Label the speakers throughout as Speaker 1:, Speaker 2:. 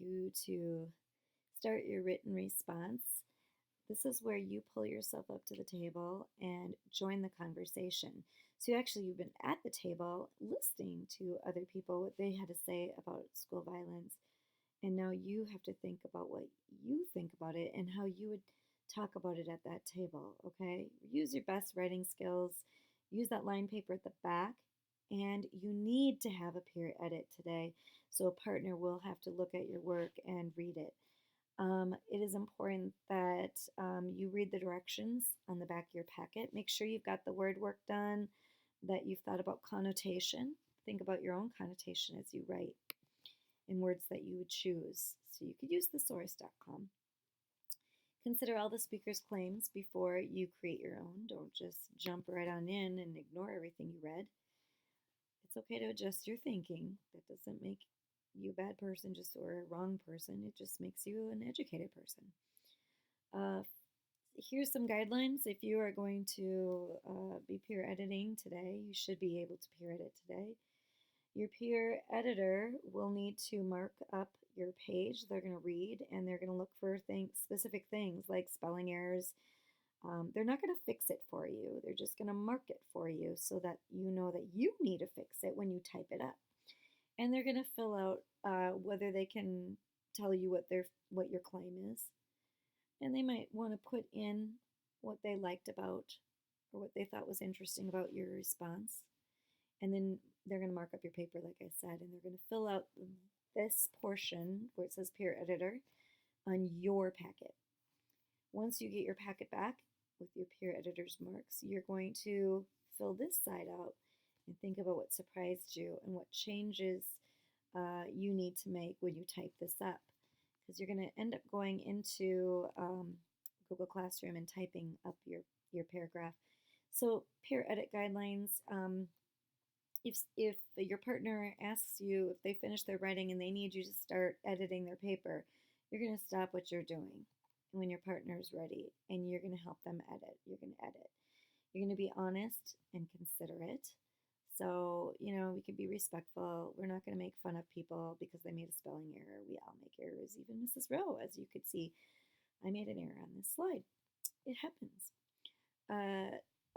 Speaker 1: you to start your written response. This is where you pull yourself up to the table and join the conversation. So you've been at the table listening to other people, what they had to say about school violence. And now you have to think about what you think about it and how you would talk about it at that table, okay? Use your best writing skills. Use that line paper at the back. And you need to have a peer edit today. So a partner will have to look at your work and read it. It is important that you read the directions on the back of your packet. Make sure you've got the word work done, that you've thought about connotation. Think about your own connotation as you write in words that you would choose. So you could use thesaurus.com. Consider all the speaker's claims before you create your own. Don't just jump right on in and ignore everything you read. It's okay to adjust your thinking. That doesn't make you a bad person or a wrong person. It just makes you an educated person. Here's some guidelines. If you are going to be peer editing today, you should be able to peer edit today. Your peer editor will need to mark up your page. They're going to read and they're going to look for specific things like spelling errors. They're not going to fix it for you. They're just going to mark it for you so that you know that you need to fix it when you type it up. And they're going to fill out whether they can tell you what your claim is. And they might want to put in what they liked about or what they thought was interesting about your response. And then they're going to mark up your paper, like I said, and they're going to fill out this portion where it says peer editor on your packet. Once you get your packet back with your peer editor's marks, you're going to fill this side out and think about what surprised you and what changes you need to make when you type this up. Because you're going to end up going into Google Classroom and typing up your paragraph. So peer edit guidelines, if your partner asks you if they finish their writing and they need you to start editing their paper, you're going to stop what you're doing when your partner is ready and you're going to help them edit. You're going to edit. You're going to be honest and considerate. So, we can be respectful. We're not going to make fun of people because they made a spelling error. We all make errors, even Mrs. Rowe, as you could see. I made an error on this slide. It happens.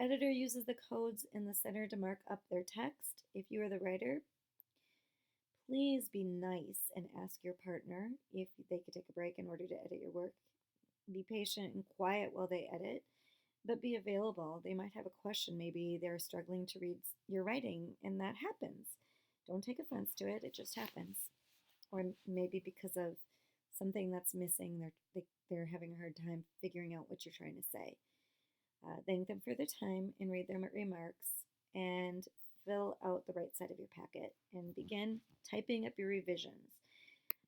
Speaker 1: Editor uses the codes in the center to mark up their text. If you are the writer, please be nice and ask your partner if they could take a break in order to edit your work. Be patient and quiet while they edit, but be available. They might have a question. Maybe they're struggling to read your writing, and that happens. Don't take offense to it. It just happens. Or maybe because of something that's missing, they're having a hard time figuring out what you're trying to say. Thank them for their time and read their remarks and fill out the right side of your packet and begin typing up your revisions.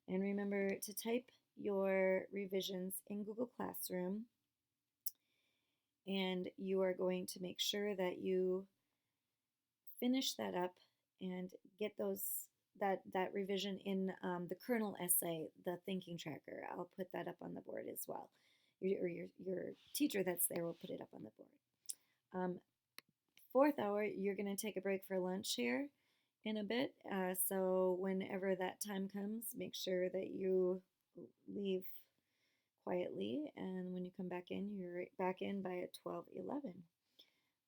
Speaker 1: And remember to type your revisions in Google Classroom, and you are going to make sure that you finish that up and get that revision in the kernel essay, the thinking tracker. I'll put that up on the board as well. Your teacher that's there will put it up on the board. Fourth hour, you're going to take a break for lunch here in a bit. So whenever that time comes, make sure that you leave quietly. And when you come back in, you're back in by 12:11.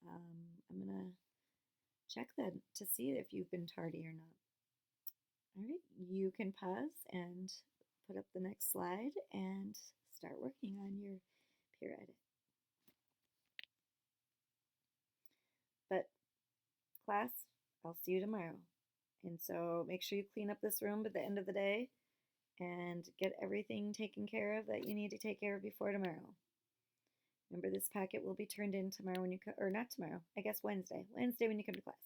Speaker 1: I'm going to check that to see if you've been tardy or not. All right, you can pause and put up the next slide and start working on your peer edit. But class, I'll see you tomorrow. And so make sure you clean up this room at the end of the day and get everything taken care of that you need to take care of before tomorrow. Remember, this packet will be turned in tomorrow or not tomorrow, I guess Wednesday when you come to class.